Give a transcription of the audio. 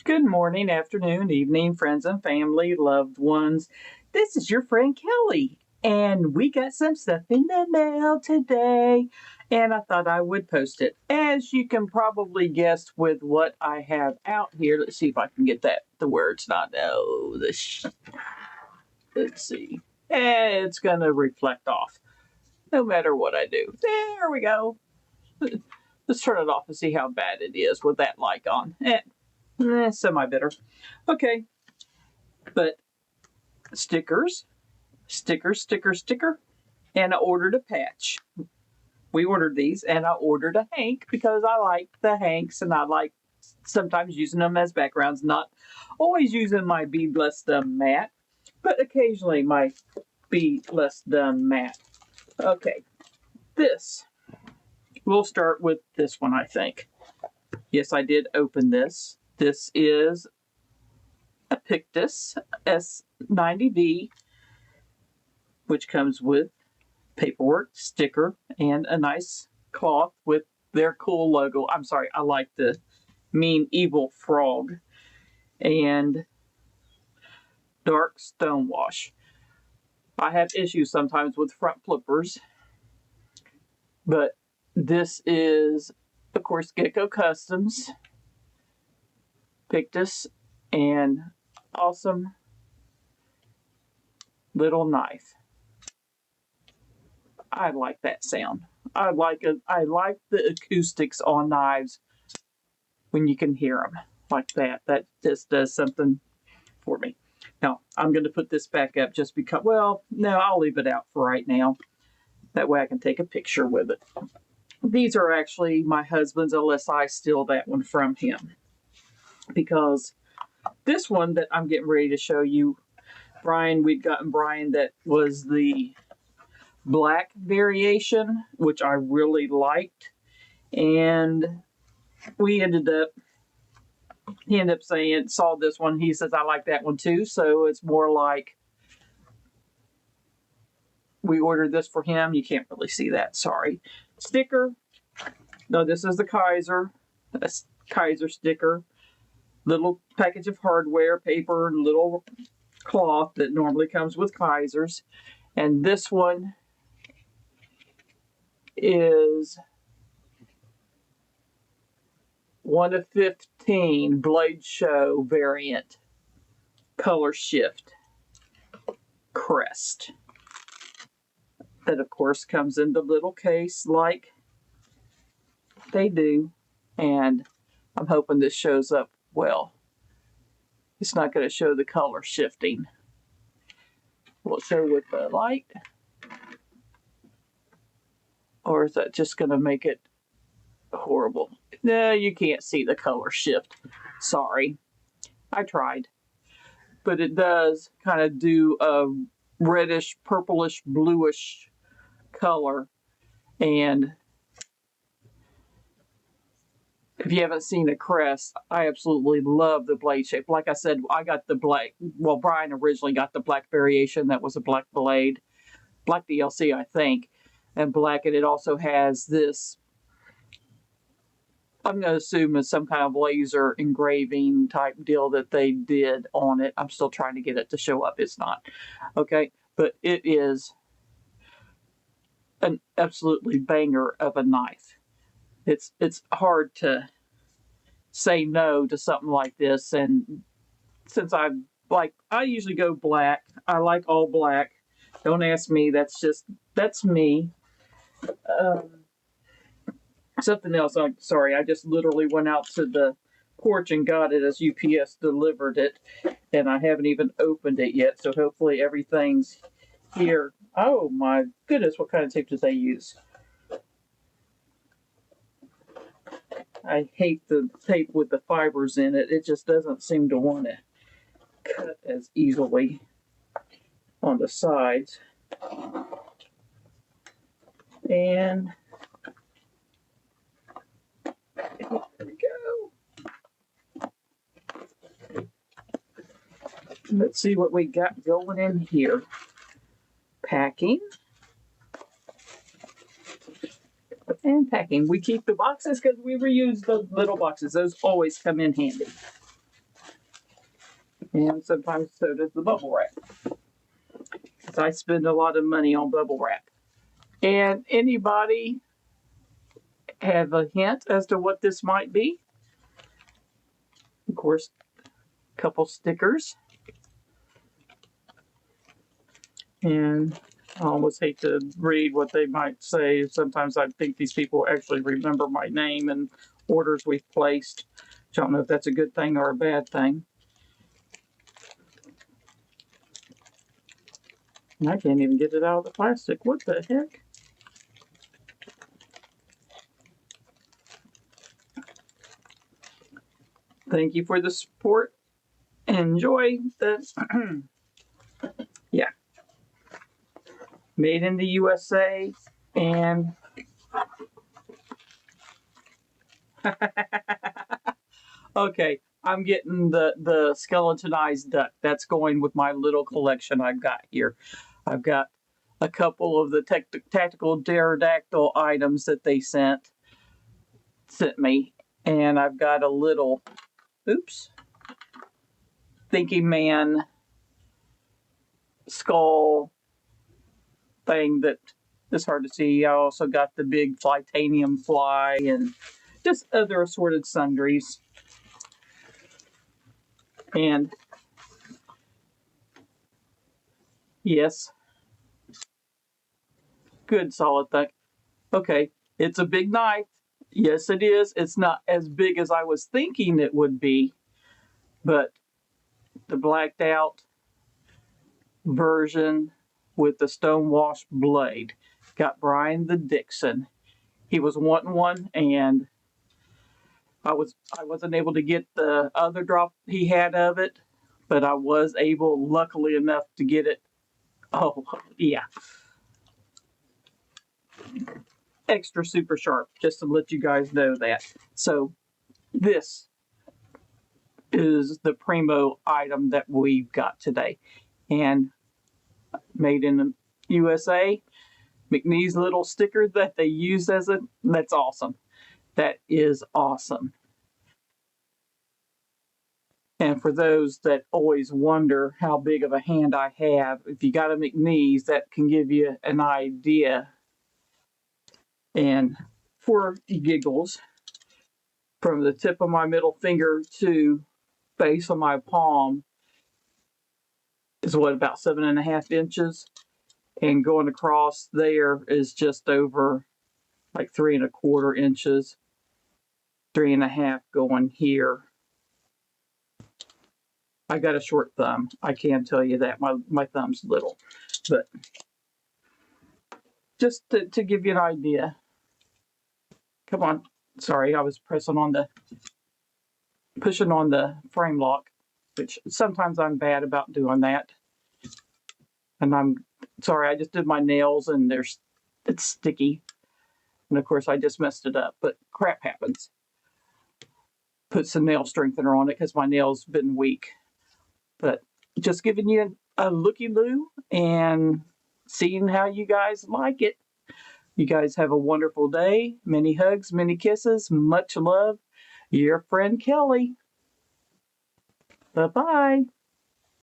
Good morning, afternoon, evening, friends and family, loved ones. This is your friend Kelly, and we got some stuff in the mail today, and I thought I would post it. As you can probably guess with what I have out here, let's see if I can get that the words not let's see. It's gonna reflect off no matter what I do. There we go. Let's turn it off and see how bad it is with that light on. Semi bitter. Okay, but stickers, sticker, and I ordered a patch. We ordered these, and I ordered a hank because I like the hanks, and I like sometimes using them as backgrounds. Not always using my beadless mat, but occasionally my beadless mat. Okay, this. We'll start with this one, I think. Yes, I did open this. This is a Pictus S90V, which comes with paperwork, sticker, and a nice cloth with their cool logo. I'm sorry, I like the mean evil frog and dark stone wash. I have issues sometimes with front flippers, but this is, of course, Gecko Customz, Pictus, and awesome little knife. I like that sound. I like it. I like the acoustics on knives when you can hear them like that. That just does something for me. Now, I'm going to put this back up just because, well, no, I'll leave it out for right now. That way I can take a picture with it. These are actually my husband's, unless I steal that one from him. Because this one that I'm getting ready to show you, we'd gotten Brian that was the black variation, which I really liked. And he ended up saying, saw this one. He says, I like that one too. So it's more like we ordered this for him. You can't really see that. Sorry. Sticker. No, this is the Kaiser. That's Kaiser sticker. Little package of hardware, paper, little cloth that normally comes with Kaisers. And this one is 1 of 15 Blade Show variant color shift crest. That, of course, comes in the little case like they do. And I'm hoping this shows up well. It's not going to show the color shifting. Will it show with the light? Or is that just going to make it horrible? No, you can't see the color shift. Sorry. I tried. But it does kind of do a reddish, purplish, bluish color. And if you haven't seen the crest, I absolutely love the blade shape. Like I said, I got the black. Well, Brian originally got the black variation. That was a black blade. Black DLC, I think. And black, and it also has this, I'm going to assume it's some kind of laser engraving type deal that they did on it. I'm still trying to get it to show up. It's not. Okay. But it is an absolutely banger of a knife. It's hard to say no to something like this. And since I usually go black. I like all black. Don't ask me. That's me. Something else. I'm sorry. I just literally went out to the porch and got it as UPS delivered it. And I haven't even opened it yet. So hopefully everything's here. Oh my goodness. What kind of tape did they use? I hate the tape with the fibers in it. It just doesn't seem to want to cut as easily on the sides. And there we go. Let's see what we got going in here. Packing. And packing. We keep the boxes because we reuse the little boxes. Those always come in handy. And sometimes so does the bubble wrap. Because I spend a lot of money on bubble wrap. And anybody have a hint as to what this might be? Of course, a couple stickers. And I almost hate to read what they might say. Sometimes I think these people actually remember my name and orders we've placed. I don't know if that's a good thing or a bad thing. And I can't even get it out of the plastic. What the heck? Thank you for the support. Enjoy the yeah. Made in the USA and okay, I'm getting the skeletonized duck. That's going with my little collection I've got here. I've got a couple of the tactical pterodactyl items that they sent me, and I've got a little thinking man skull thing that is hard to see. I also got the big titanium fly and just other assorted sundries. And yes, good solid thing. Okay, it's a big knife. Yes, it is. It's not as big as I was thinking it would be, but the blacked out version with the stonewashed blade. Got Brian the Dixon. He was wanting one, and I wasn't able to get the other drop he had of it, but I was able, luckily enough, to get it. Oh yeah, extra super sharp. Just to let you guys know that. So this is the primo item that we've got today, and made in the USA. McNee's little sticker that they use that's awesome. That is awesome. And for those that always wonder how big of a hand I have, if you got a McNee's, that can give you an idea. And for giggles, from the tip of my middle finger to base of my palm is what, about 7.5 inches, and going across there is just over like 3.25 inches, 3.5 going here. I got a short thumb. I can tell you that my thumb's little, but just to give you an idea. Come on. Sorry, I was pushing on the frame lock, which sometimes I'm bad about doing that. And I'm sorry, I just did my nails and it's sticky. And of course I just messed it up, but crap happens. Put some nail strengthener on it because my nail's been weak. But just giving you a looky-loo and seeing how you guys like it. You guys have a wonderful day. Many hugs, many kisses, much love. Your friend Kelly. Bye-bye.